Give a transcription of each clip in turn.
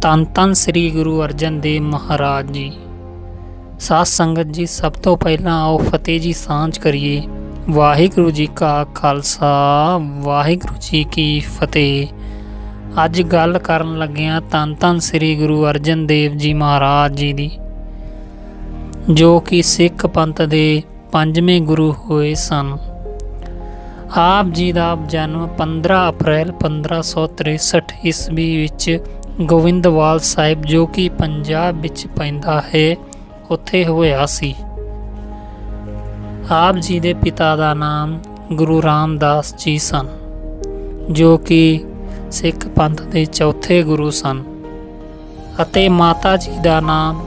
ਧੰਨ ਧੰਨ ਸ੍ਰੀ ਗੁਰੂ ਅਰਜਨ ਦੇਵ ਮਹਾਰਾਜ ਜੀ। ਸਾਧ ਸੰਗਤ ਜੀ, ਸਭ ਤੋਂ ਪਹਿਲਾਂ ਆਓ ਫਤਿਹ ਜੀ ਸਾਂਝ ਕਰੀਏ। ਵਾਹਿਗੁਰੂ ਜੀ ਕਾ ਖਾਲਸਾ, ਵਾਹਿਗੁਰੂ ਜੀ ਕੀ ਫਤਿਹ। ਅੱਜ ਗੱਲ ਕਰਨ ਲੱਗਿਆਂ ਧੰਨ ਧੰਨ ਸ੍ਰੀ ਗੁਰੂ ਅਰਜਨ ਦੇਵ ਜੀ ਮਹਾਰਾਜ ਜੀ ਦੀ, ਜੋ ਕਿ ਸਿੱਖ ਪੰਥ ਦੇ ਪੰਜਵੇਂ ਗੁਰੂ ਹੋਏ ਸਨ। ਆਪ ਜੀ ਦਾ ਜਨਮ 15 ਅਪ੍ਰੈਲ 1563 ਈਸਵੀ ਵਿੱਚ ਗੋਇੰਦਵਾਲ ਸਾਹਿਬ, ਜੋ ਕਿ ਪੰਜਾਬ ਵਿੱਚ ਪੈਂਦਾ ਹੈ, ਉੱਥੇ ਹੋਇਆ ਸੀ। ਆਪ ਜੀ ਦੇ ਪਿਤਾ ਦਾ ਨਾਮ ਗੁਰੂ ਰਾਮਦਾਸ ਜੀ ਸਨ, ਜੋ ਕਿ ਸਿੱਖ ਪੰਥ ਦੇ ਚੌਥੇ ਗੁਰੂ ਸਨ, ਅਤੇ ਮਾਤਾ ਜੀ ਦਾ ਨਾਮ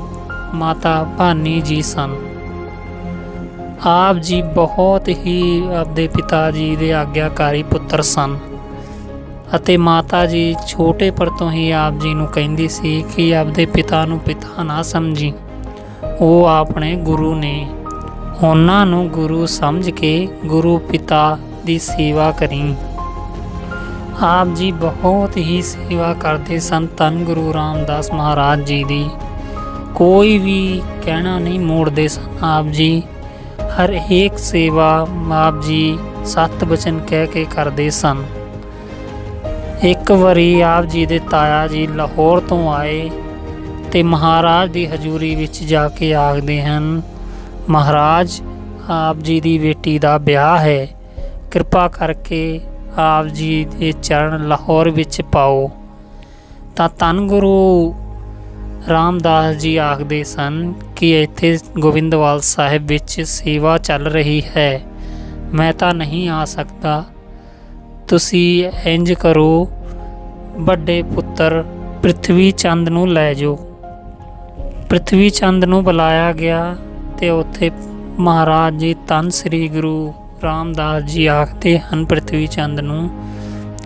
ਮਾਤਾ ਭਾਨੀ ਜੀ ਸਨ। ਆਪ ਜੀ ਬਹੁਤ ਹੀ ਆਪਦੇ ਪਿਤਾ ਜੀ ਦੇ ਆਗਿਆਕਾਰੀ ਪੁੱਤਰ ਸਨ, ਅਤੇ ਮਾਤਾ ਜੀ ਛੋਟੇਪਰ ਤੋਂ ਹੀ ਆਪ ਜੀ ਨੂੰ ਕਹਿੰਦੀ ਸੀ ਕਿ ਆਪਦੇ ਪਿਤਾ ਨੂੰ ਪਿਤਾ ਨਾ ਸਮਝੀ, ਉਹ ਆਪਣੇ ਗੁਰੂ ਨੇ, ਉਹਨਾਂ ਨੂੰ ਗੁਰੂ ਸਮਝ ਕੇ ਗੁਰੂ ਪਿਤਾ ਦੀ ਸੇਵਾ ਕਰੀ। ਆਪ ਜੀ ਬਹੁਤ ਹੀ ਸੇਵਾ ਕਰਦੇ ਸਨ ਧੰਨ ਗੁਰੂ ਰਾਮਦਾਸ ਮਹਾਰਾਜ ਜੀ ਦੀ। ਕੋਈ ਵੀ ਕਹਿਣਾ ਨਹੀਂ ਮੋੜਦੇ ਸਨ ਆਪ ਜੀ। ਹਰ ਇੱਕ ਸੇਵਾ ਆਪ ਜੀ ਸਤ ਬਚਨ ਕਹਿ ਕੇ ਕਰਦੇ ਸਨ। ਇੱਕ ਵਾਰੀ ਆਪ ਜੀ ਦੇ ਤਾਇਆ ਜੀ ਲਾਹੌਰ ਤੋਂ ਆਏ ਤੇ ਮਹਾਰਾਜ ਦੀ ਹਜ਼ੂਰੀ ਵਿੱਚ ਜਾ ਕੇ ਆਖਦੇ ਹਨ, ਮਹਾਰਾਜ, ਆਪ ਜੀ ਦੀ ਬੇਟੀ ਦਾ ਵਿਆਹ ਹੈ, ਕਿਰਪਾ ਕਰਕੇ ਆਪ ਜੀ ਦੇ ਚਰਨ ਲਾਹੌਰ ਵਿੱਚ ਪਾਓ। ਤਾਂ ਧੰਨ ਗੁਰੂ ਰਾਮਦਾਸ ਜੀ ਆਖਦੇ ਸਨ ਕਿ ਇੱਥੇ ਗੋਬਿੰਦਵਾਲ ਸਾਹਿਬ ਵਿੱਚ ਸੇਵਾ ਚੱਲ ਰਹੀ ਹੈ, ਮੈਂ ਤਾਂ ਨਹੀਂ ਆ ਸਕਦਾ। ਤੁਸੀਂ ਇੰਜ ਕਰੋ, ਵੱਡੇ ਪੁੱਤਰ ਪ੍ਰਿਥਵੀ ਚੰਦ ਨੂੰ ਲੈ ਜਾਓ। ਪ੍ਰਿਥਵੀ ਚੰਦ ਨੂੰ ਬੁਲਾਇਆ ਗਿਆ ਤੇ ਉੱਥੇ ਮਹਾਰਾਜ ਜੀ ਧੰਨ ਸ੍ਰੀ ਗੁਰੂ ਰਾਮਦਾਸ ਜੀ ਆਖਦੇ ਹਨ ਪ੍ਰਿਥਵੀ ਚੰਦ ਨੂੰ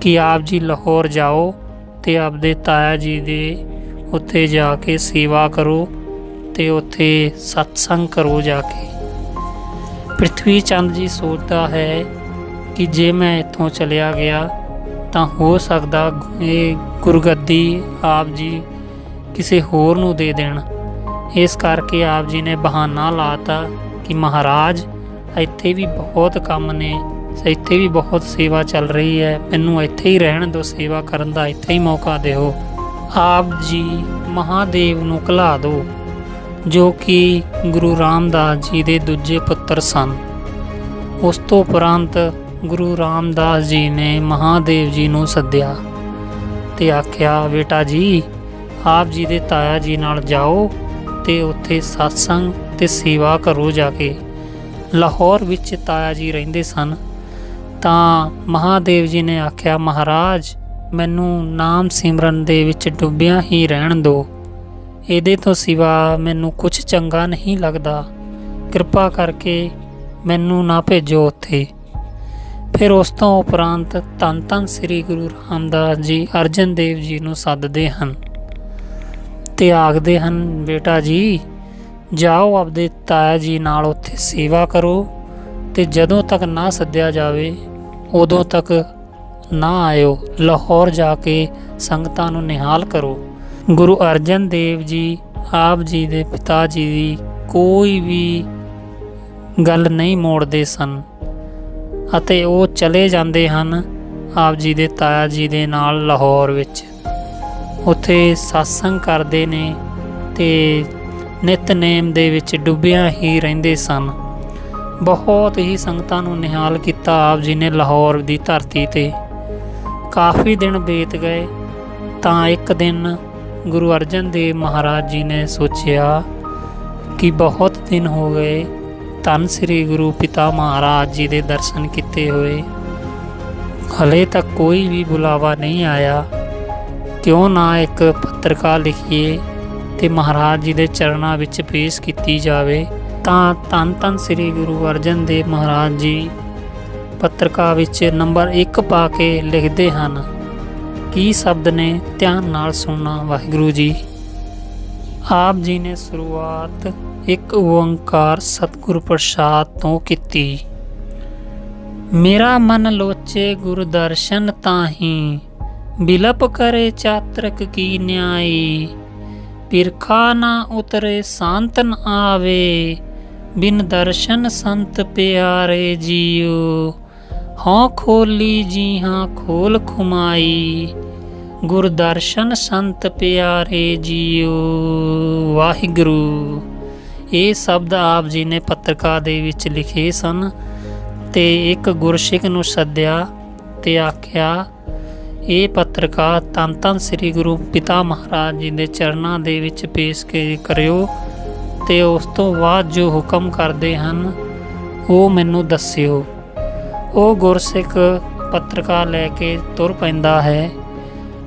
ਕਿ ਆਪ ਜੀ ਲਾਹੌਰ ਜਾਓ ਤੇ ਆਪਦੇ ਤਾਇਆ ਜੀ ਦੇ ਉੱਥੇ ਜਾ ਕੇ ਸੇਵਾ ਕਰੋ ਤੇ ਉੱਥੇ ਸਤਸੰਗ ਕਰੋ ਜਾ ਕੇ। ਪ੍ਰਿਥਵੀ ਚੰਦ ਜੀ ਸੋਚਦਾ ਹੈ ਕਿ ਜੇ ਮੈਂ ਇੱਥੋਂ ਚਲਿਆ ਗਿਆ ਤਾਂ ਹੋ ਸਕਦਾ ਇਹ ਗੁਰਗੱਦੀ ਆਪ ਜੀ ਕਿਸੇ ਹੋਰ ਨੂੰ ਦੇ ਦੇਣ। ਇਸ ਕਰਕੇ ਆਪ ਜੀ ਨੇ ਬਹਾਨਾ ਲਾਤਾ ਕਿ ਮਹਾਰਾਜ, ਇੱਥੇ ਵੀ ਬਹੁਤ ਕੰਮ ਨੇ, ਇੱਥੇ ਵੀ ਬਹੁਤ ਸੇਵਾ ਚੱਲ ਰਹੀ ਹੈ, ਮੈਨੂੰ ਇੱਥੇ ਹੀ ਰਹਿਣ ਦਿਓ, ਸੇਵਾ ਕਰਨ ਦਾ ਇੱਥੇ ਹੀ ਮੌਕਾ ਦਿਓ। ਆਪ ਜੀ ਮਹਾਦੇਵ ਨੂੰ ਘਲਾ ਦਿਓ, ਜੋ ਕਿ ਗੁਰੂ ਰਾਮਦਾਸ ਜੀ ਦੇ ਦੂਜੇ ਪੁੱਤਰ ਸਨ। ਉਸ ਤੋਂ ਉਪਰੰਤ ਗੁਰੂ ਰਾਮਦਾਸ ਜੀ ਨੇ ਮਹਾਦੇਵ ਜੀ ਨੂੰ ਸੱਦਿਆ ਤੇ ਆਖਿਆ, ਬੇਟਾ ਜੀ, ਆਪ ਜੀ ਦੇ ਤਾਇਆ ਜੀ ਨਾਲ ਜਾਓ ਤੇ ਉੱਥੇ ਸਤਸੰਗ ਤੇ ਸੇਵਾ ਕਰੋ ਜਾ ਕੇ। ਲਾਹੌਰ ਵਿੱਚ ਤਾਇਆ ਜੀ ਰਹਿੰਦੇ ਸਨ। ਤਾਂ ਮਹਾਦੇਵ ਜੀ ਨੇ ਆਖਿਆ, ਮਹਾਰਾਜ, ਮੈਨੂੰ ਨਾਮ ਸਿਮਰਨ ਦੇ ਵਿੱਚ ਡੁੱਬਿਆ ਹੀ ਰਹਿਣ ਦਿਓ, ਇਹਦੇ ਤੋਂ ਸਿਵਾ ਮੈਨੂੰ ਕੁਛ ਚੰਗਾ ਨਹੀਂ ਲੱਗਦਾ, ਕਿਰਪਾ ਕਰਕੇ ਮੈਨੂੰ ਨਾ ਭੇਜੋ ਉੱਥੇ। ਫਿਰ ਉਸ ਤੋਂ ਉਪਰੰਤ ਧੰਨ ਧੰਨ ਸ੍ਰੀ ਗੁਰੂ ਰਾਮਦਾਸ ਜੀ ਅਰਜਨ ਦੇਵ ਜੀ ਨੂੰ ਸੱਦਦੇ ਹਨ ਤੇ ਆਖਦੇ ਹਨ, ਬੇਟਾ ਜੀ, ਜਾਓ ਆਪਦੇ ਤਾਇਆ ਜੀ ਨਾਲ ਉੱਥੇ ਸੇਵਾ ਕਰੋ ਤੇ ਜਦੋਂ ਤੱਕ ਨਾ ਸੱਦਿਆ ਜਾਵੇ ਉਦੋਂ ਤੱਕ ਨਾ ਆਇਓ, ਲਾਹੌਰ ਜਾ ਕੇ ਸੰਗਤਾਂ ਨੂੰ ਨਿਹਾਲ ਕਰੋ। ਗੁਰੂ ਅਰਜਨ ਦੇਵ ਜੀ ਆਪ ਜੀ ਦੇ ਪਿਤਾ ਜੀ ਦੀ ਕੋਈ ਵੀ ਗੱਲ ਨਹੀਂ ਮੋੜਦੇ ਸਨ ਅਤੇ ਉਹ ਚਲੇ ਜਾਂਦੇ ਹਨ ਆਪ ਜੀ ਦੇ ਤਾਇਆ ਜੀ ਦੇ ਨਾਲ ਲਾਹੌਰ ਵਿੱਚ। ਉੱਥੇ ਸਤਸੰਗ ਕਰਦੇ ਨੇ ਤੇ ਨਿਤਨੇਮ ਦੇ ਵਿੱਚ ਡੁੱਬਿਆ ਹੀ ਰਹਿੰਦੇ ਸਨ। ਬਹੁਤ ਹੀ ਸੰਗਤਾਂ ਨੂੰ ਨਿਹਾਲ ਕੀਤਾ ਆਪ ਜੀ ਨੇ ਲਾਹੌਰ ਦੀ ਧਰਤੀ 'ਤੇ। ਕਾਫੀ ਦਿਨ ਬੀਤ ਗਏ ਤਾਂ ਇੱਕ ਦਿਨ ਗੁਰੂ ਅਰਜਨ ਦੇਵ ਮਹਾਰਾਜ ਜੀ ਨੇ ਸੋਚਿਆ ਕਿ ਬਹੁਤ ਦਿਨ ਹੋ ਗਏ ਧੰਨ ਸ੍ਰੀ ਗੁਰੂ ਪਿਤਾ ਮਹਾਰਾਜ ਜੀ ਦੇ ਦਰਸ਼ਨ ਕੀਤੇ ਹੋਏ, ਹਲੇ ਤੱਕ ਕੋਈ ਵੀ ਬੁਲਾਵਾ ਨਹੀਂ ਆਇਆ, ਕਿਉਂ ਨਾ ਇੱਕ ਪੱਤਰਕਾ ਲਿਖੀਏ ਤੇ ਮਹਾਰਾਜ ਜੀ ਦੇ ਚਰਨਾਂ ਵਿੱਚ ਪੇਸ਼ ਕੀਤੀ ਜਾਵੇ। ਤਾਂ ਧੰਨ ਧੰਨ ਸ੍ਰੀ ਗੁਰੂ ਅਰਜਨ ਦੇਵ ਮਹਾਰਾਜ ਜੀ ਪੱਤਰਕਾ ਵਿੱਚ ਨੰਬਰ 1 ਪਾ ਕੇ ਲਿਖਦੇ ਹਨ। ਕੀ ਸ਼ਬਦ ਨੇ, ਧਿਆਨ ਨਾਲ ਸੁਣਨਾ ਵਾਹਿਗੁਰੂ ਜੀ। ਆਪ ਜੀ ਨੇ ਸ਼ੁਰੂਆਤ ਇੱਕ ਓੰਕਾਰ ਸਤਿਗੁਰ ਪ੍ਰਸਾਦ ਤੋਂ ਕੀਤੀ। ਮੇਰਾ ਮਨ ਲੋਚੇ ਗੁਰ ਦਰਸ਼ਨ ਤਾਹੀਂ, बिलप करे चातरक की न्यायी, पिरखा ना उतरे शांत न आवे, बिन दर्शन संत प्यारे जियो, हाँ खोली जी हाँ खोल खुमाई, गुर दर्शन संत प्यारे जियो। वाहिगुरु। ये शब्द आप जी ने पत्रिका दे विच लिखे सन ते एक गुरसिख नूं सद्दिया ते आख्या ਇਹ ਪੱਤਰਕਾ ਧੰਨ ਧੰਨ ਸ੍ਰੀ ਗੁਰੂ ਪਿਤਾ ਮਹਾਰਾਜ ਜੀ ਦੇ ਚਰਨਾਂ ਦੇ ਵਿੱਚ ਪੇਸ਼ ਕਰਿਓ ਅਤੇ ਉਸ ਤੋਂ ਬਾਅਦ ਜੋ ਹੁਕਮ ਕਰਦੇ ਹਨ ਉਹ ਮੈਨੂੰ ਦੱਸਿਓ। ਉਹ ਗੁਰਸਿੱਖ ਪੱਤਰਕਾ ਲੈ ਕੇ ਤੁਰ ਪੈਂਦਾ ਹੈ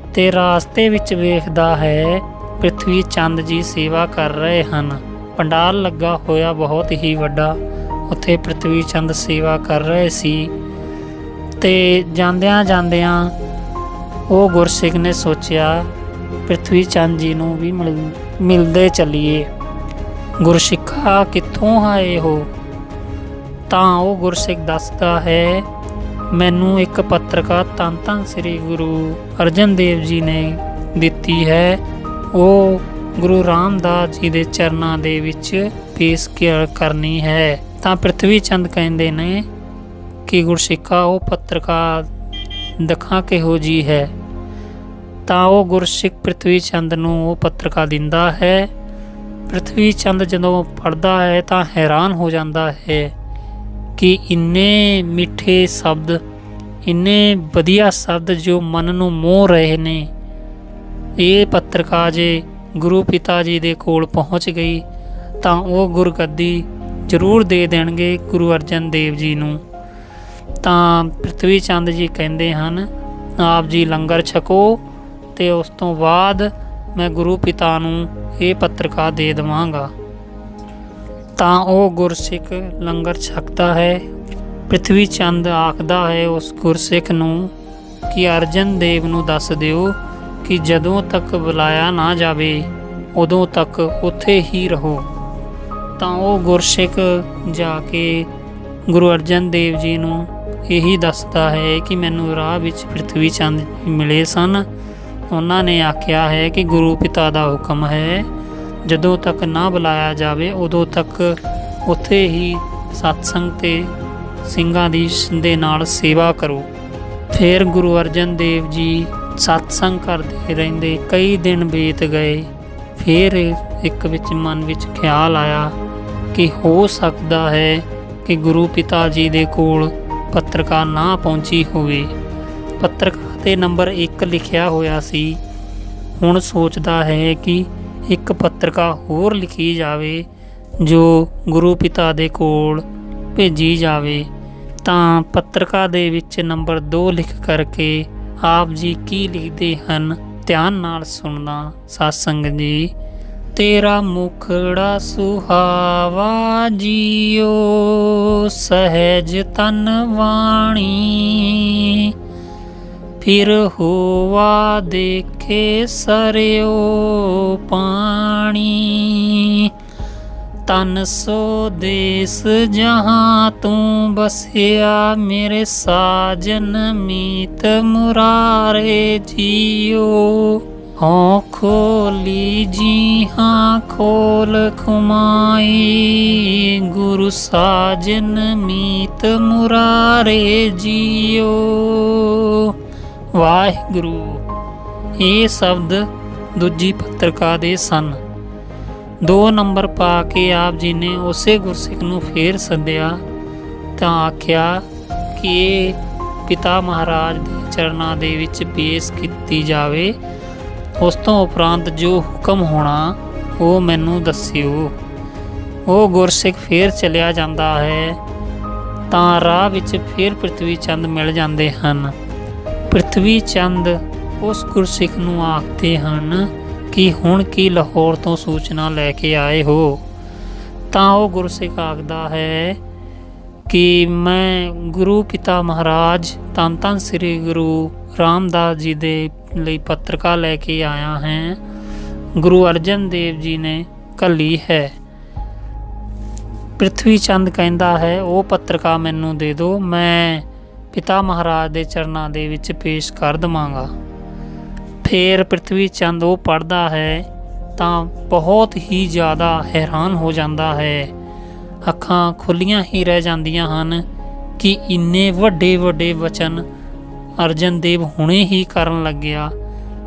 ਅਤੇ ਰਾਸਤੇ ਵਿੱਚ ਵੇਖਦਾ ਹੈ ਪ੍ਰਿਥਵੀ ਚੰਦ ਜੀ ਸੇਵਾ ਕਰ ਰਹੇ ਹਨ। ਪੰਡਾਲ ਲੱਗਾ ਹੋਇਆ ਬਹੁਤ ਹੀ ਵੱਡਾ, ਉੱਥੇ ਪ੍ਰਿਥਵੀ ਚੰਦ ਸੇਵਾ ਕਰ ਰਹੇ ਸੀ ਅਤੇ ਜਾਂਦਿਆਂ ਜਾਂਦਿਆਂ ਉਹ ਗੁਰਸਿੱਖ ਨੇ ਸੋਚਿਆ ਪ੍ਰਿਥਵੀ ਚੰਦ ਜੀ ਨੂੰ ਵੀ ਮਿਲਦੇ ਚੱਲੀਏ। ਗੁਰਸਿੱਖਾ ਕਿੱਥੋਂ ਆਏ ਹੋ? ਤਾਂ ਉਹ ਗੁਰਸਿੱਖ ਦੱਸਦਾ ਹੈ ਮੈਨੂੰ ਇੱਕ ਪੱਤਰਕਾ ਧੰਨ ਧੰਨ ਸ੍ਰੀ ਗੁਰੂ ਅਰਜਨ ਦੇਵ ਜੀ ਨੇ ਦਿੱਤੀ ਹੈ, ਉਹ ਗੁਰੂ ਰਾਮਦਾਸ ਜੀ ਦੇ ਚਰਨਾਂ ਦੇ ਵਿੱਚ ਪੇਸ਼ ਕਰਨੀ ਹੈ। ਤਾਂ ਪ੍ਰਿਥਵੀ ਚੰਦ ਕਹਿੰਦੇ ਨੇ ਕਿ ਗੁਰਸਿੱਖਾ ਉਹ ਪੱਤਰਕਾ ਦਿਖਾ ਕਿਹੋ ਜੀ ਹੈ? ਤਾਂ ਉਹ ਗੁਰਸਿੱਖ ਪ੍ਰਿਥਵੀ ਚੰਦ ਨੂੰ ਉਹ ਪੱਤਰਕਾ ਦਿੰਦਾ ਹੈ। ਪ੍ਰਿਥਵੀ ਚੰਦ ਜਦੋਂ ਪੜ੍ਹਦਾ ਹੈ ਤਾਂ ਹੈਰਾਨ ਹੋ ਜਾਂਦਾ ਹੈ ਕਿ ਇੰਨੇ ਮਿੱਠੇ ਸ਼ਬਦ, ਇੰਨੇ ਵਧੀਆ ਸ਼ਬਦ ਜੋ ਮਨ ਨੂੰ ਮੋਹ ਰਹੇ ਨੇ, ਇਹ ਪੱਤਰਕਾ ਜੇ ਗੁਰੂ ਪਿਤਾ ਜੀ ਦੇ ਕੋਲ ਪਹੁੰਚ ਗਈ ਤਾਂ ਉਹ ਗੁਰਗੱਦੀ ਜ਼ਰੂਰ ਦੇ ਦੇਣਗੇ ਗੁਰੂ ਅਰਜਨ ਦੇਵ ਜੀ ਨੂੰ। ਤਾਂ ਪ੍ਰਿਥਵੀ ਚੰਦ ਜੀ ਕਹਿੰਦੇ ਹਨ ਆਪ ਜੀ ਲੰਗਰ ਛਕੋ ਅਤੇ ਉਸ ਤੋਂ ਬਾਅਦ ਮੈਂ ਗੁਰੂ ਪਿਤਾ ਨੂੰ ਇਹ ਪੱਤਰਕਾ ਦੇ ਦੇਵਾਂਗਾ। ਤਾਂ ਉਹ ਗੁਰਸਿੱਖ ਲੰਗਰ ਛਕਦਾ ਹੈ। ਪ੍ਰਿਥਵੀ ਚੰਦ ਆਖਦਾ ਹੈ ਉਸ ਗੁਰਸਿੱਖ ਨੂੰ ਕਿ ਅਰਜਨ ਦੇਵ ਨੂੰ ਦੱਸ ਦਿਓ ਕਿ ਜਦੋਂ ਤੱਕ ਬੁਲਾਇਆ ਨਾ ਜਾਵੇ ਉਦੋਂ ਤੱਕ ਉੱਥੇ ਹੀ ਰਹੋ। ਤਾਂ ਉਹ ਗੁਰਸਿੱਖ ਜਾ ਕੇ ਗੁਰੂ ਅਰਜਨ ਦੇਵ ਜੀ ਨੂੰ ਇਹੀ ਦੱਸਦਾ ਹੈ ਕਿ ਮੈਨੂੰ ਰਾਹ ਵਿੱਚ ਪ੍ਰਿਥਵੀ ਚੰਦ ਮਿਲੇ ਸਨ, ਉਹਨਾਂ ਨੇ ਆਖਿਆ ਹੈ ਕਿ ਗੁਰੂ ਪਿਤਾ ਦਾ ਹੁਕਮ ਹੈ ਜਦੋਂ ਤੱਕ ਨਾ ਬੁਲਾਇਆ ਜਾਵੇ ਉਦੋਂ ਤੱਕ ਉੱਥੇ ਹੀ ਸਤਸੰਗ ਅਤੇ ਸਿੰਘਾਂ ਦੇ ਨਾਲ ਸੇਵਾ ਕਰੋ। ਫਿਰ ਗੁਰੂ ਅਰਜਨ ਦੇਵ ਜੀ ਸਤਸੰਗ ਕਰਦੇ ਰਹਿੰਦੇ, ਕਈ ਦਿਨ ਬੀਤ ਗਏ। ਫਿਰ ਇੱਕ ਵਿੱਚ ਮਨ ਵਿੱਚ ਖਿਆਲ ਆਇਆ ਕਿ ਹੋ ਸਕਦਾ ਹੈ ਕਿ ਗੁਰੂ ਪਿਤਾ ਜੀ ਦੇ ਕੋਲ ਪੱਤਰਕਾ ਨਾ ਪਹੁੰਚੀ ਹੋਵੇ। ਪੱਤਰਕਾ 'ਤੇ ਨੰਬਰ 1 ਲਿਖਿਆ ਹੋਇਆ ਸੀ। ਹੁਣ ਸੋਚਦਾ ਹੈ ਕਿ ਇੱਕ ਪੱਤਰਕਾ ਹੋਰ ਲਿਖੀ ਜਾਵੇ ਜੋ ਗੁਰੂ ਪਿਤਾ ਦੇ ਕੋਲ ਭੇਜੀ ਜਾਵੇ। ਤਾਂ ਪੱਤਰਕਾ ਦੇ ਵਿੱਚ ਨੰਬਰ 2 ਲਿਖ ਕਰਕੇ ਆਪ ਜੀ ਕੀ ਲਿਖਦੇ ਹਨ ਧਿਆਨ ਨਾਲ ਸੁਣਨਾ ਸਤਸੰਗ ਜੀ। ਤੇਰਾ ਮੁਖੜਾ ਸੁਹਾਵਾ ਜੀਓ, ਸਹਿਜ ਤਨ ਵਾਣੀ, ਫਿਰ ਹੋਵਾ ਦੇਖੇ ਸਰਿਓ ਪਾਣੀ, ਤਨ ਸੋ ਦੇਸ ਜਹਾਂ ਤੂੰ ਬਸਿਆ, ਮੇਰੇ ਸਾਜਨ ਮੀਤ ਮੁਰਾਰੇ ਜੀਓ, ਹਾਂ ਖੋਲੀ ਜੀ ਹਾਂ ਖੋਲ ਖੁਮਾਈ, ਗੁਰੂ ਸਾਜਨ ਮੀਤ ਮੁਰਾਰੇ ਜੀਓ। ਵਾਹਿਗੁਰੂ। ਇਹ ਸ਼ਬਦ ਦੂਜੀ ਪੱਤਰਕਾ ਦੇ ਸਨ। 2 ਨੰਬਰ ਪਾ ਕੇ ਆਪ ਜੀ ਨੇ ਉਸੇ ਗੁਰਸਿੱਖ ਨੂੰ ਫੇਰ ਸੱਦਿਆ ਤਾਂ ਆਖਿਆ ਕਿ ਇਹ ਪਿਤਾ ਮਹਾਰਾਜ ਦੇ ਚਰਨਾਂ ਦੇ ਵਿੱਚ ਪੇਸ਼ ਕੀਤੀ ਜਾਵੇ, ਉਸ ਤੋਂ ਉਪਰੰਤ ਜੋ ਹੁਕਮ ਹੋਣਾ ਉਹ ਮੈਨੂੰ ਦੱਸਿਓ। ਉਹ ਗੁਰਸਿੱਖ ਫੇਰ ਚਲਿਆ ਜਾਂਦਾ ਹੈ ਤਾਂ ਰਾਹ ਵਿੱਚ ਫੇਰ ਪ੍ਰਿਥਵੀ ਚੰਦ ਮਿਲ ਜਾਂਦੇ ਹਨ। ਪ੍ਰਿਥਵੀ ਚੰਦ ਉਸ ਗੁਰਸਿੱਖ ਨੂੰ ਆਖਦੇ ਹਨ ਕਿ ਹੁਣ ਕੀ ਲਾਹੌਰ ਤੋਂ ਸੂਚਨਾ ਲੈ ਕੇ ਆਏ ਹੋ? ਤਾਂ ਉਹ ਗੁਰਸਿੱਖ ਆਖਦਾ ਹੈ ਕਿ ਮੈਂ ਗੁਰੂ ਪਿਤਾ ਮਹਾਰਾਜ ਧੰਨ ਧੰਨ ਸ੍ਰੀ ਗੁਰੂ ਰਾਮਦਾਸ ਜੀ ਦੇ ਲਈ ਪੱਤਰਕਾ ਲੈ ਕੇ ਆਇਆ ਹੈ, ਗੁਰੂ ਅਰਜਨ ਦੇਵ ਜੀ ਨੇ ਘੱਲੀ ਹੈ। ਪ੍ਰਿਥਵੀ ਚੰਦ ਕਹਿੰਦਾ ਹੈ ਉਹ ਪੱਤਰਕਾ ਮੈਨੂੰ ਦੇ ਦਿਓ, ਮੈਂ ਪਿਤਾ ਮਹਾਰਾਜ ਦੇ ਚਰਨਾਂ ਦੇ ਵਿੱਚ ਪੇਸ਼ ਕਰ ਦੇਵਾਂਗਾ। फिर prithvi चंद वो पढ़ता है तो बहुत ही ज़्यादा हैरान हो जाता है। अखां खुलियां ही रह जांदियां हन कि इन्ने वड्डे वड्डे वचन अर्जन देव हुणे ही करन लग्या।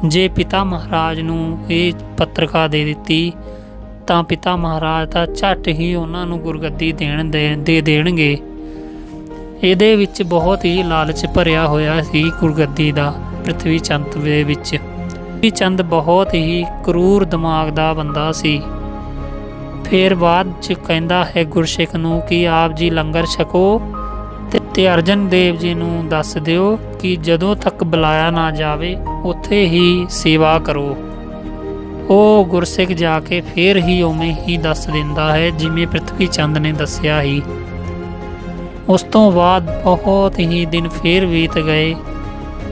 जे पिता महाराज नूं ये पत्रिका दे दित्ती तां पिता महाराज तां झट ही उन्हां नूं गुरगद्दी दे देणगे। ਇਹਦੇ ਵਿੱਚ बहुत ही लालच भरिया होया सी गुरगद्दी दा prithvi चंद दे विच। prithvi चंद बहुत ही क्रूर दिमाग दा बंदा सी। फिर बाद च कहंदा है गुरसिख नूं कि आप जी लंगर छको ते अर्जन देव जी नूं दस दिओ कि जदों तक बुलाया ना जावे उत्थे ही सेवा करो। वो गुरसिख जाके फिर ही उवें ही दस दिंदा है जिवें prithvi चंद ने दस्सिया ही। उस तो बाद बहुत ही दिन फिर बीत गए।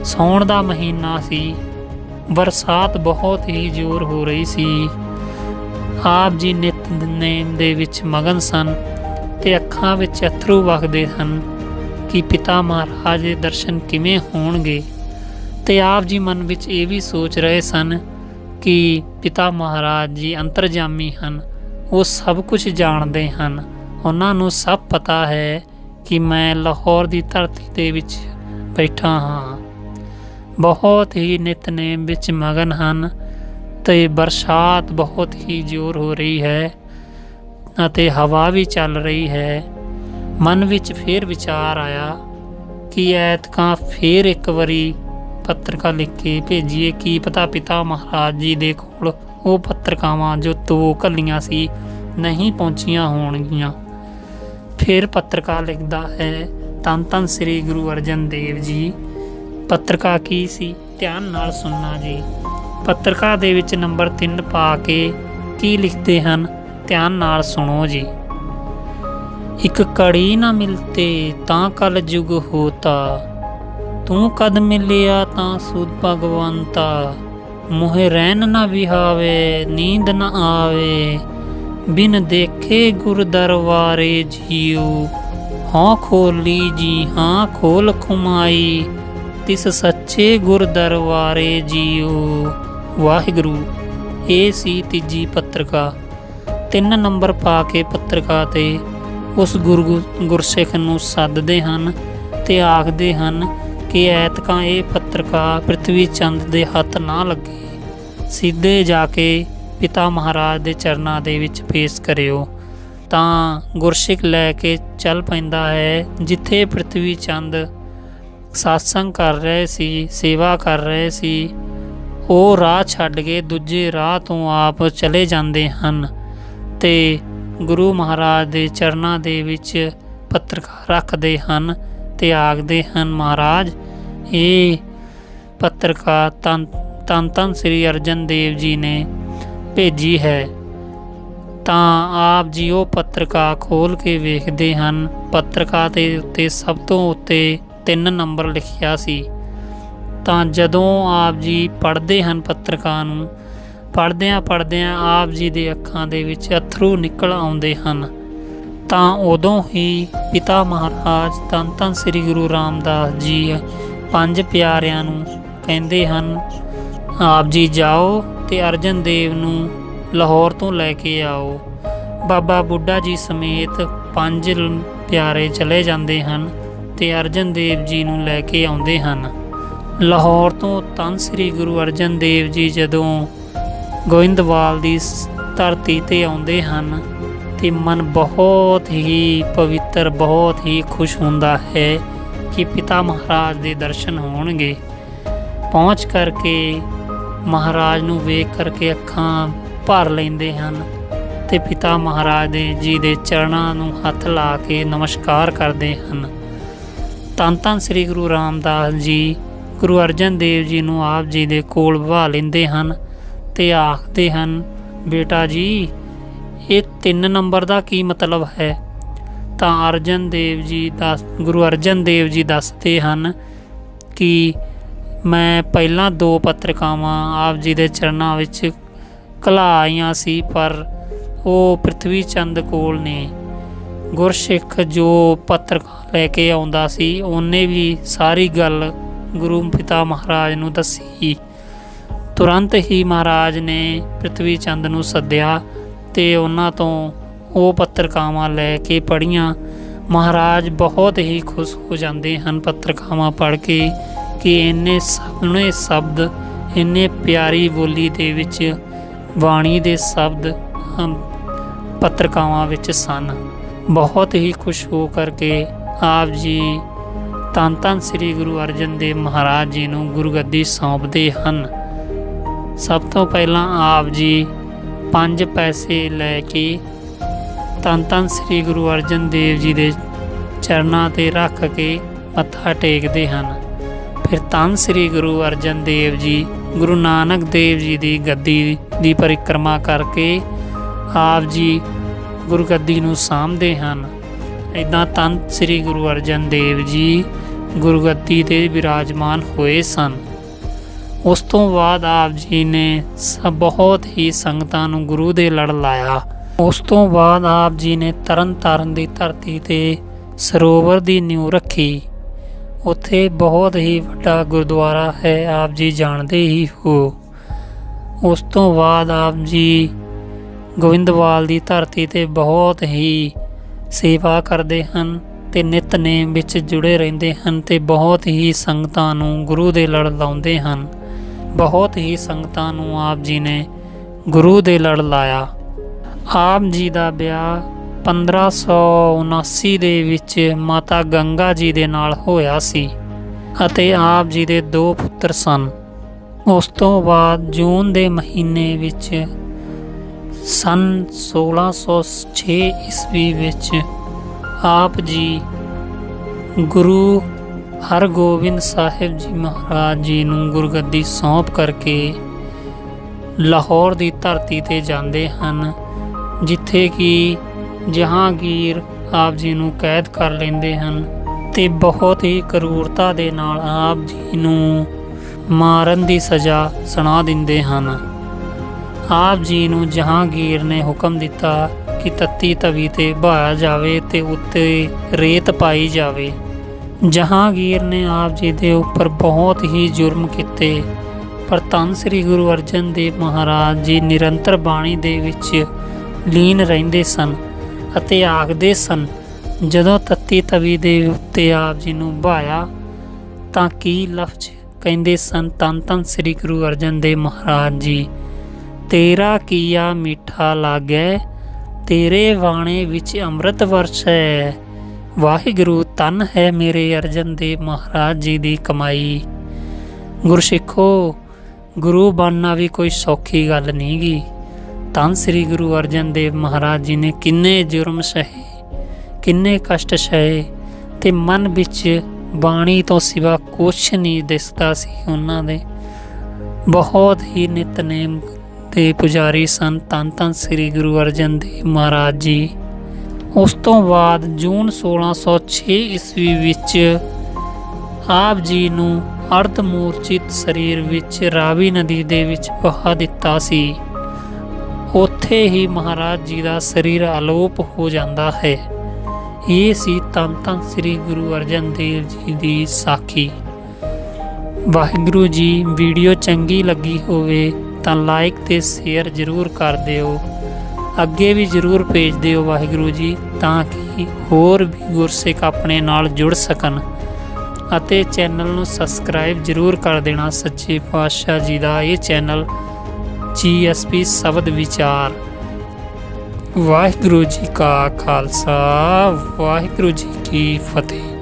साउण दा महीना सी, बरसात बहुत ही जोर हो रही सी। आप जी नितनेम दे विच मगन सन ते अखां विच अथरू वगदे हन कि पिता महाराज दे दर्शन किवें होणगे। ते आप जी मन विच ये भी सोच रहे सन कि पिता महाराज जी अंतरजामी हन, वो सब कुछ जानते हैं, उन्हां नूं सब पता है कि मैं लाहौर की धरती दे विच बैठा हाँ। बहुत ही नितनेम विच मगन हन ते बरसात बहुत ही जोर हो रही है अते हवा भी चल रही है। मन विच फिर विचार आया कि ऐतकां फिर एक बारी पत्रिका लिख के भेजीए, की पता पिता महाराज जी दे कोल वो पत्रिकावां जो दो घलियां सी नहीं पहुँचियां होणगियां। फिर पत्रिका लिखता है धन धन श्री गुरु अर्जन देव जी। पत्रिका की सी ध्यान नाल सुनना जी। पत्रिका दे विच नंबर 3 पा के की लिखते हैं ध्यान नाल सुनो जी। एक कड़ी ना मिलते तां कल जुग होता, तू कद मिलिया तां सुध भगवंता। मुहे रैन ना विहावे नींद न आवे, बिन देखे गुर दरबारे जियो। हाँ खोली जी हाँ खोल खुमाई, तिस सच्चे गुर दरबारे जियो। वाहिगुरु। ये सी तीजी पत्रिका। 3 नंबर पा के पत्रिका ते उस गुरसिख नूं सददे हन ते आखदे हन कि ऐतकां ये पत्रिका prithvi चंद दे हत्थ ना लगे, सीधे जाके पिता महाराज दे चरनां दे विच पेश करियो। तां गुरसिख लैके चल पैंदा है जिथे prithvi चंद सत्संग कर रहे सी, सेवा कर रहे सी। वो राह छड्ड के दूजे राह तो आप चले जाते हैं ते गुरु महाराज दे चरनां दे विच पत्रिका रखते हैं ते आखदे हैं महाराज ये पत्रिका धन धन श्री अर्जन देव जी ने भेजी है। तां आप जी वो पत्रिका खोल के वेखदे हैं। पत्रिका दे उत्ते सब तो उत्ते 3 नंबर लिखिया सी। तां जदों आप जी पढ़ते हैं पत्रिका नूं, पढ़दियां आप जी दे अखां दे विच अथरू निकल आउंदे हन। तां उदों ही पिता महाराज धन धन श्री गुरु रामदास जी 5 प्यारिਆਂ नूं कहंदे हन आप जी जाओ ते अर्जन देव नूं लाहौर तो लैके आओ। बाबा बुढ़ा जी समेत 5 प्यारे चले जाते हैं ते अर्जन देव जी नूं लैके आउंदे हन। लाहौर तो धन श्री गुरु अर्जन देव जी जदों गोइंदवाल की धरती ते आउंदे हन ते मन बहुत ही पवित्र बहुत ही खुश होंदा है कि पिता महाराज के दर्शन होणगे। पहुँच करके महाराज नूं वेख करके अखां भर लेंदे हन ते पिता महाराज जी दे चरणां नूं हथ ला के नमस्कार करते हैं। धन धन श्री गुरु रामदास जी गुरु अर्जन देव जी नूं आप जी दे कोल बहा लेंदे हन ते आखदे हन बेटा जी ये 3 नंबर का की मतलब है। तां अर्जन देव जी गुरु अर्जन देव जी दसदे हन कि मैं पहला 2 पत्रिकावां आप जी दे चरनां विच घलाइयां सी पर वो prithvi चंद कोल ने। गुरसिख जो पत्रिका लैके आउंदा सी उन्हें भी सारी गल गुरु पिता महाराज नूं दसी। तुरंत ही महाराज ने ਪ੍ਰਿਥਵੀ ਚੰਦ ਨੂੰ ਸੱਦਿਆ ਤੇ ਉਹਨਾਂ ਤੋਂ ਉਹ ਪੱਤਰਕਾਵਾਂ ਲੈ ਕੇ ਪੜ੍ਹੀਆਂ। ਮਹਾਰਾਜ ਬਹੁਤ ਹੀ ਖੁਸ਼ ਹੋ ਜਾਂਦੇ ਹਨ ਪੱਤਰਕਾਵਾਂ ਪੜ੍ਹ ਕੇ ਕਿ ਇੰਨੇ ਸੋਹਣੇ ਸ਼ਬਦ, ਇੰਨੇ ਪਿਆਰੀ ਬੋਲੀ ਦੇ ਵਿੱਚ ਬਾਣੀ ਦੇ ਸ਼ਬਦ ਪੱਤਰਕਾਵਾਂ ਵਿੱਚ ਸਨ। ਬਹੁਤ ਹੀ ਖੁਸ਼ ਹੋ ਕਰਕੇ ਆਪ ਜੀ ਧੰਨ ਧੰਨ ਸ੍ਰੀ ਗੁਰੂ ਅਰਜਨ ਦੇਵ ਮਹਾਰਾਜ ਜੀ ਨੂੰ ਗੁਰਗੱਦੀ ਸੌਂਪਦੇ ਹਨ। ਸਭ ਤੋਂ ਪਹਿਲਾਂ ਆਪ ਜੀ 5 ਪੈਸੇ ਲੈ ਕੇ ਧੰਨ ਧੰਨ ਸ੍ਰੀ ਗੁਰੂ ਅਰਜਨ ਦੇਵ ਜੀ ਦੇ ਚਰਨਾਂ 'ਤੇ ਰੱਖ ਕੇ ਮੱਥਾ ਟੇਕਦੇ ਹਨ। ਫਿਰ ਧੰਨ ਸ੍ਰੀ ਗੁਰੂ ਅਰਜਨ ਦੇਵ ਜੀ ਗੁਰੂ ਨਾਨਕ ਦੇਵ ਜੀ ਦੀ ਗੱਦੀ ਦੀ ਪਰਿਕਰਮਾ ਕਰਕੇ ਆਪ ਜੀ ਗੁਰਗੱਦੀ ਨੂੰ ਸਾਂਭਦੇ ਹਨ। ਇੱਦਾਂ ਧੰਨ ਸ੍ਰੀ ਗੁਰੂ ਅਰਜਨ ਦੇਵ ਜੀ ਗੁਰਗੱਦੀ 'ਤੇ ਵਿਰਾਜਮਾਨ ਹੋਏ ਸਨ। ਉਸ ਤੋਂ ਬਾਅਦ ਆਪ ਜੀ ਨੇ ਬਹੁਤ ਹੀ ਸੰਗਤਾਂ ਨੂੰ ਗੁਰੂ ਦੇ ਲੜ ਲਾਇਆ। ਉਸ ਤੋਂ ਬਾਅਦ ਆਪ ਜੀ ਨੇ ਤਰਨ ਤਾਰਨ ਦੀ ਧਰਤੀ 'ਤੇ ਸਰੋਵਰ ਦੀ ਨਿਊ ਰੱਖੀ। ਉੱਥੇ ਬਹੁਤ ਹੀ ਵੱਡਾ ਗੁਰਦੁਆਰਾ ਹੈ, ਆਪ ਜੀ ਜਾਣਦੇ ਹੀ ਹੋ। ਉਸ ਤੋਂ ਬਾਅਦ ਆਪ ਜੀ ਗੋਇੰਦਵਾਲ ਦੀ ਧਰਤੀ 'ਤੇ ਬਹੁਤ ਹੀ ਸੇਵਾ ਕਰਦੇ ਹਨ ਅਤੇ ਨਿਤਨੇਮ ਵਿੱਚ ਜੁੜੇ ਰਹਿੰਦੇ ਹਨ ਅਤੇ ਬਹੁਤ ਹੀ ਸੰਗਤਾਂ ਨੂੰ ਗੁਰੂ ਦੇ ਲੜ ਲਾਉਂਦੇ ਹਨ। ਬਹੁਤ ਹੀ ਸੰਗਤਾਂ ਨੂੰ ਆਪ ਜੀ ਨੇ ਗੁਰੂ ਦੇ ਲੜ ਲਾਇਆ। ਆਪ ਜੀ ਦਾ ਵਿਆਹ 1579 ਦੇ ਵਿੱਚ ਮਾਤਾ ਗੰਗਾ ਜੀ ਦੇ ਨਾਲ ਹੋਇਆ ਸੀ ਅਤੇ ਆਪ ਜੀ ਦੇ 2 ਪੁੱਤਰ ਸਨ। ਉਸ ਤੋਂ ਬਾਅਦ ਜੂਨ ਦੇ ਮਹੀਨੇ ਵਿੱਚ ਸੰਨ 1606 ਈਸਵੀ ਵਿੱਚ ਆਪ ਜੀ ਗੁਰੂ ਹਰਗੋਬਿੰਦ ਸਾਹਿਬ ਜੀ ਮਹਾਰਾਜ ਜੀ ਨੂੰ ਗੁਰਗੱਦੀ ਸੌਂਪ ਕਰਕੇ ਲਾਹੌਰ ਦੀ ਧਰਤੀ 'ਤੇ ਜਾਂਦੇ ਹਨ, ਜਿੱਥੇ ਕਿ ਜਹਾਂਗੀਰ ਆਪ ਜੀ ਨੂੰ ਕੈਦ ਕਰ ਲੈਂਦੇ ਹਨ ਅਤੇ ਬਹੁਤ ਹੀ ਕਰੂਰਤਾ ਦੇ ਨਾਲ ਆਪ ਜੀ ਨੂੰ ਮਾਰਨ ਦੀ ਸਜ਼ਾ ਸੁਣਾ ਦਿੰਦੇ ਹਨ। ਆਪ ਜੀ ਨੂੰ ਜਹਾਂਗੀਰ ਨੇ ਹੁਕਮ ਦਿੱਤਾ ਕਿ ਤੱਤੀ ਤਵੀ 'ਤੇ ਬਹਾਇਆ ਜਾਵੇ ਅਤੇ ਉੱਤੇ ਰੇਤ ਪਾਈ ਜਾਵੇ। ਜਹਾਂਗੀਰ ਨੇ ਆਪ ਜੀ ਦੇ ਉੱਪਰ ਬਹੁਤ ਹੀ ਜ਼ੁਲਮ ਕੀਤੇ, ਪਰ ਧੰਨ ਸ੍ਰੀ ਗੁਰੂ ਅਰਜਨ ਦੇਵ ਮਹਾਰਾਜ ਜੀ ਨਿਰੰਤਰ ਬਾਣੀ ਦੇ ਵਿੱਚ ਲੀਨ ਰਹਿੰਦੇ ਸਨ ਅਤੇ ਆਖਦੇ ਸਨ, ਜਦੋਂ ਤੱਤੀ ਤਵੀ ਦੇ ਉੱਤੇ ਆਪ ਜੀ ਨੂੰ ਬਹਾਇਆ ਤਾਂ ਕੀ ਲਫ਼ਜ਼ ਕਹਿੰਦੇ ਸਨ, ਧੰਨ ਧੰਨ ਸ੍ਰੀ ਗੁਰੂ ਅਰਜਨ ਦੇਵ ਮਹਾਰਾਜ ਜੀ, ਤੇਰਾ ਕੀਆ ਮਿੱਠਾ ਲਾਗੈ, ਤੇਰੇ ਬਾਣੇ ਵਿੱਚ ਅੰਮ੍ਰਿਤ ਵਰਸੈ। ਵਾਹਿਗੁਰੂ ਧੰਨ ਹੈ ਮੇਰੇ ਅਰਜਨ ਦੇਵ ਮਹਾਰਾਜ ਜੀ ਦੀ ਕਮਾਈ। ਗੁਰਸਿੱਖੋ, ਗੁਰੂ ਬਣਨਾ ਵੀ ਕੋਈ ਸੌਖੀ ਗੱਲ ਨਹੀਂ ਗੀ। ਧੰਨ ਸ੍ਰੀ ਗੁਰੂ ਅਰਜਨ ਦੇਵ ਮਹਾਰਾਜ ਜੀ ਨੇ ਕਿੰਨੇ ਜੁਰਮ ਸਹੇ, ਕਿੰਨੇ ਕਸ਼ਟ ਸਹੇ ਅਤੇ ਮਨ ਵਿੱਚ ਬਾਣੀ ਤੋਂ ਸਿਵਾ ਕੁਛ ਨਹੀਂ ਦਿਸਦਾ ਸੀ ਉਹਨਾਂ ਦੇ। ਬਹੁਤ ਹੀ ਨਿਤਨੇਮ ਦੇ ਪੁਜਾਰੀ ਸਨ ਧੰਨ ਧੰਨ ਸ੍ਰੀ ਗੁਰੂ ਅਰਜਨ ਦੇਵ ਮਹਾਰਾਜ ਜੀ। ਉਸ ਤੋਂ ਬਾਅਦ ਜੂਨ 1606 ਈਸਵੀ ਵਿੱਚ ਆਪ ਜੀ ਨੂੰ ਅਰਧ ਮੂਰਛਿਤ ਸਰੀਰ ਵਿੱਚ ਰਾਵੀ ਨਦੀ ਦੇ ਵਿੱਚ ਵਹਾ ਦਿੱਤਾ ਸੀ। ਉੱਥੇ ਹੀ ਮਹਾਰਾਜ ਜੀ ਦਾ ਸਰੀਰ ਅਲੋਪ ਹੋ ਜਾਂਦਾ ਹੈ। ਇਹ ਸੀ ਧੰਨ ਧੰਨ ਸ੍ਰੀ ਗੁਰੂ ਅਰਜਨ ਦੇਵ ਜੀ ਦੀ ਸਾਖੀ। ਵਾਹਿਗੁਰੂ ਜੀ, ਵੀਡੀਓ ਚੰਗੀ ਲੱਗੀ ਹੋਵੇ ਤਾਂ ਲਾਈਕ ਅਤੇ ਸ਼ੇਅਰ ਜ਼ਰੂਰ ਕਰ ਦਿਓ। ਅੱਗੇ ਵੀ ਜ਼ਰੂਰ ਭੇਜ ਦਿਓ ਵਾਹਿਗੁਰੂ ਜੀ, ਤਾਂ ਕਿ ਹੋਰ ਵੀ ਗੁਰਸਿੱਖ ਆਪਣੇ ਨਾਲ ਜੁੜ ਸਕਣ। ਅਤੇ ਚੈਨਲ ਨੂੰ ਸਬਸਕ੍ਰਾਈਬ ਜ਼ਰੂਰ ਕਰ ਦੇਣਾ। ਸੱਚੇ ਪਾਤਸ਼ਾਹ ਜੀ ਦਾ ਇਹ ਚੈਨਲ GSP ਸ਼ਬਦ ਵਿਚਾਰ। ਵਾਹਿਗੁਰੂ ਜੀ ਕਾ ਖਾਲਸਾ, ਵਾਹਿਗੁਰੂ ਜੀ ਕੀ ਫਤਿਹ।